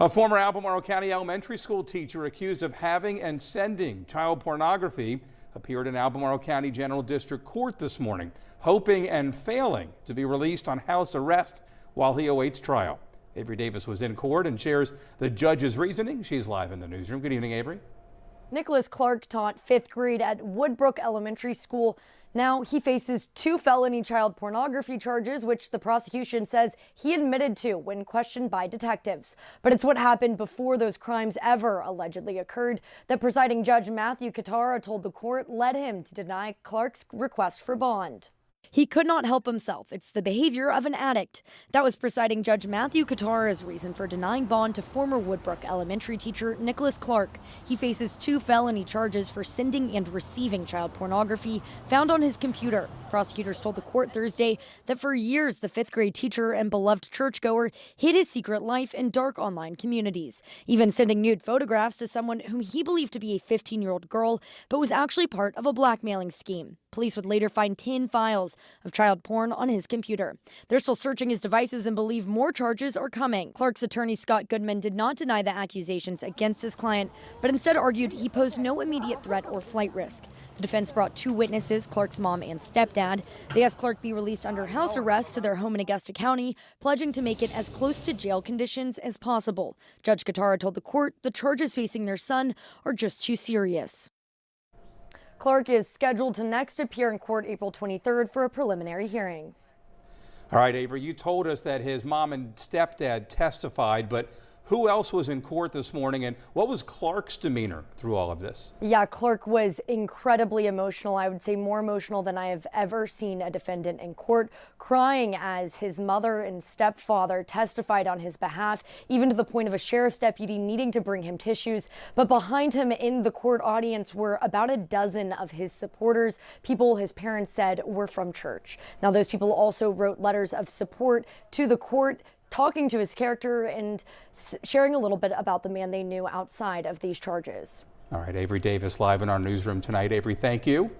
A former Albemarle County elementary school teacher accused of having and sending child pornography appeared in Albemarle County General District Court this morning, hoping and failing to be released on house arrest while he awaits trial. Avery Davis was in court and shares the judge's reasoning. She's live in the newsroom. Good evening, Avery. Nicholas Clark taught 5th grade at Woodbrook Elementary School. Now he faces 2 felony child pornography charges, which the prosecution says he admitted to when questioned by detectives. But it's what happened before those crimes ever allegedly occurred that presiding Judge Matthew Katara told the court led him to deny Clark's request for bond. He could not help himself. It's the behavior of an addict. That was presiding Judge Matthew Katara's reason for denying bond to former Woodbrook Elementary teacher Nicholas Clark. He faces 2 felony charges for sending and receiving child pornography found on his computer. Prosecutors told the court Thursday that for years the 5th grade teacher and beloved churchgoer hid his secret life in dark online communities, even sending nude photographs to someone whom he believed to be a 15-year-old girl, but was actually part of a blackmailing scheme. Police would later find 10 files of child porn on his computer. They're still searching his devices and believe more charges are coming. Clark's attorney, Scott Goodman, did not deny the accusations against his client, but instead argued he posed no immediate threat or flight risk. The defense brought 2 witnesses, Clark's mom and stepdad. They asked Clark be released under house arrest to their home in Augusta County, pledging to make it as close to jail conditions as possible. Judge Katara told the court the charges facing their son are just too serious. Clark is scheduled to next appear in court April 23rd for a preliminary hearing. All right, Avery, you told us that his mom and stepdad testified, but who else was in court this morning, and what was Clark's demeanor through all of this? Yeah, Clark was incredibly emotional. I would say more emotional than I have ever seen a defendant in court, crying as his mother and stepfather testified on his behalf, even to the point of a sheriff's deputy needing to bring him tissues. But behind him in the court audience were about a dozen of his supporters, people his parents said were from church. Now, those people also wrote letters of support to the court, talking to his character and sharing a little bit about the man they knew outside of these charges. All right, Avery Davis live in our newsroom tonight. Avery, thank you.